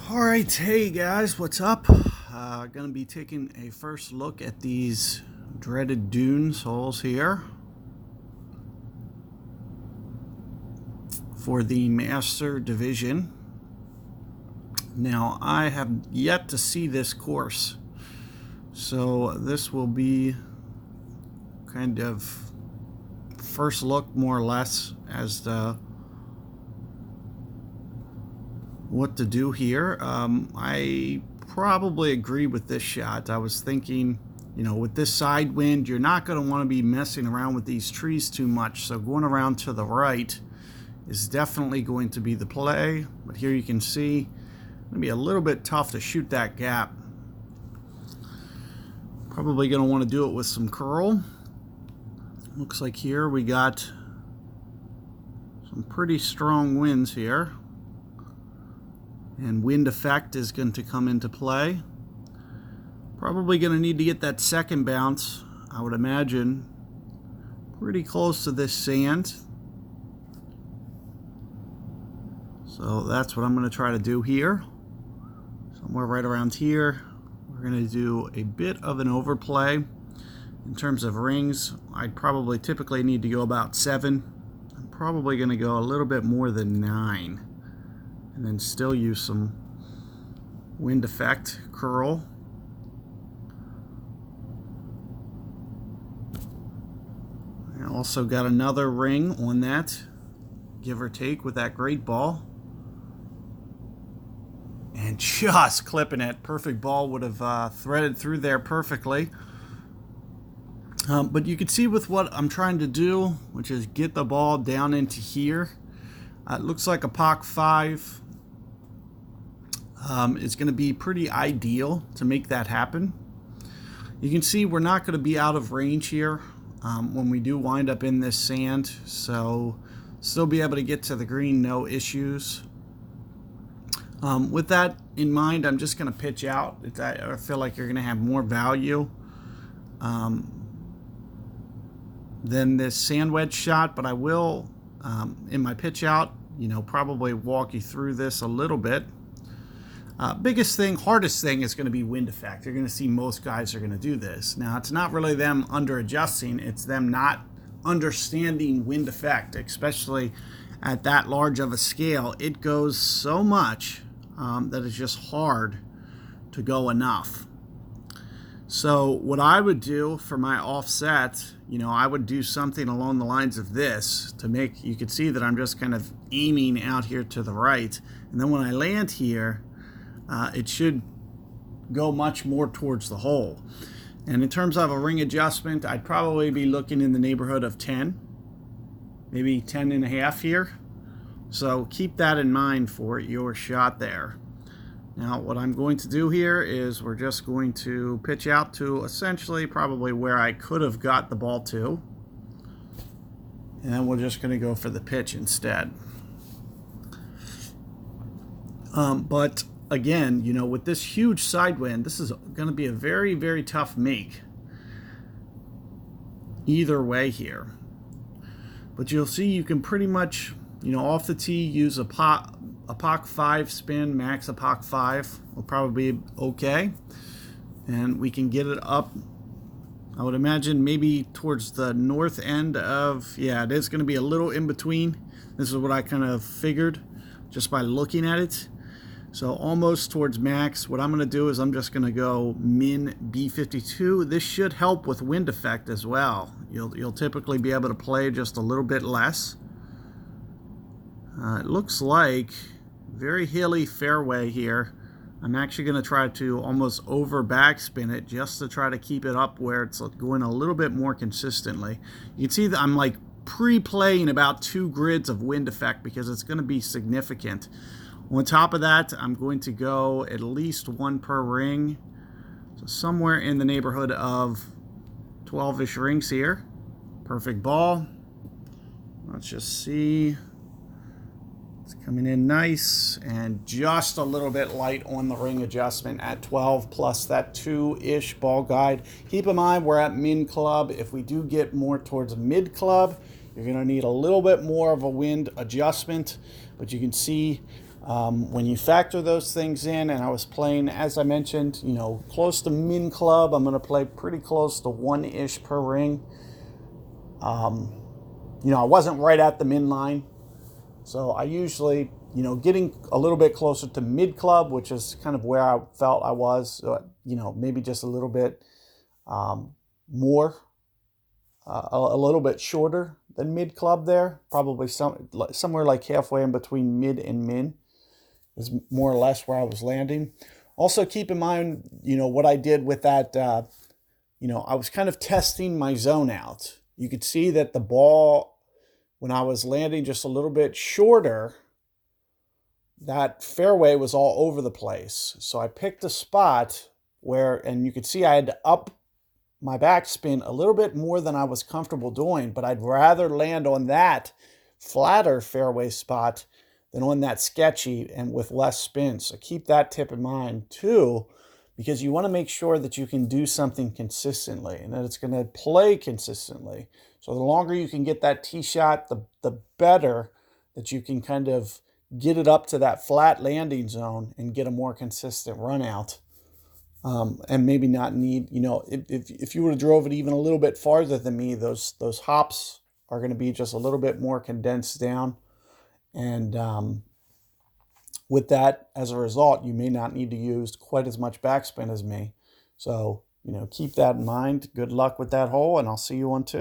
All right, hey guys, what's up? Gonna be taking a first look at these dreaded dunes holes here for the Master Division. Now, I have yet to see this course, so this will be kind of first look, more or less, as to what to do here. I probably agree with this shot. I was thinking, with this side wind, you're not going to want to be messing around with these trees too much. So going around to the right is definitely going to be the play. But here you can see, it's going to be a little bit tough to shoot that gap. Probably going to want to do it with some curl. Looks like here we got some pretty strong winds here. And wind effect is going to come into play. Probably going to need to get that second bounce, I would imagine, pretty close to this sand. So that's what I'm going to try to do here. Somewhere right around here. We're going to do a bit of an overplay. In terms of rings, I'd probably typically need to go about 7. I'm probably going to go a little bit more than 9. And then still use some wind effect curl. I also got another ring on that, give or take, with that great ball. And just clipping it. Perfect ball would have threaded through there perfectly. But you can see with what I'm trying to do, which is get the ball down into here. It looks like a POC 5 is going to be pretty ideal to make that happen. You can see we're not going to be out of range here when we do wind up in this sand, so still be able to get to the green, no issues. With that in mind, I'm just going to pitch out. I feel like you're going to have more value than this sand wedge shot, but I will, in my pitch out, probably walk you through this a little bit. Biggest thing, hardest thing is going to be wind effect. You're going to see most guys are going to do this. Now, it's not really them under adjusting, it's them not understanding wind effect, especially at that large of a scale. It goes so much that it's just hard to go enough. So what I would do for my offset, I would do something along the lines of this to make, you could see that I'm just kind of aiming out here to the right. And then when I land here, it should go much more towards the hole. And in terms of a ring adjustment, I'd probably be looking in the neighborhood of 10, maybe 10 and a half here. So keep that in mind for your shot there. Now what I'm going to do here is we're just going to pitch out to essentially probably where I could have got the ball to. And then we're just going to go for the pitch instead. But again, with this huge side wind, this is going to be a very, very tough make either way here. But you'll see you can pretty much, off the tee, use a POC 5 spin, max a POC 5 will probably be okay. And we can get it up, I would imagine, maybe towards the north end of, yeah, it is going to be a little in between. This is what I kind of figured just by looking at it. So almost towards max. What I'm going to do is I'm just going to go min B52. This should help with wind effect as well. You'll typically be able to play just a little bit less. It looks like very hilly fairway here. I'm actually going to try to almost over backspin it just to try to keep it up where it's going a little bit more consistently. You can see that I'm like pre-playing about 2 grids of wind effect because it's going to be significant. On top of that, I'm going to go at least 1 per ring. So somewhere in the neighborhood of 12-ish rings here. Perfect ball. Let's just see. It's coming in nice and just a little bit light on the ring adjustment at 12 plus that 2-ish ball guide. Keep in mind we're at min club. If we do get more towards mid club, you're going to need a little bit more of a wind adjustment. But you can see When you factor those things in, and I was playing, as I mentioned, close to min club, I'm going to play pretty close to 1-ish per ring. I wasn't right at the min line. So I usually, getting a little bit closer to mid club, which is kind of where I felt I was, maybe just a little bit more, a little bit shorter than mid club there. Probably somewhere like halfway in between mid and min is more or less where I was landing. Also keep in mind, what I did with that, I was kind of testing my zone out. You could see that the ball, when I was landing just a little bit shorter, that fairway was all over the place. So I picked a spot where, and you could see I had to up my backspin a little bit more than I was comfortable doing, but I'd rather land on that flatter fairway spot than on that sketchy and with less spin. So keep that tip in mind too, because you want to make sure that you can do something consistently and that it's going to play consistently. So the longer you can get that tee shot, the better that you can kind of get it up to that flat landing zone and get a more consistent run out. And maybe not need, if you would have drove it even a little bit farther than me, those hops are going to be just a little bit more condensed down. And with that, as a result, you may not need to use quite as much backspin as me. So, keep that in mind. Good luck with that hole, and I'll see you on 2.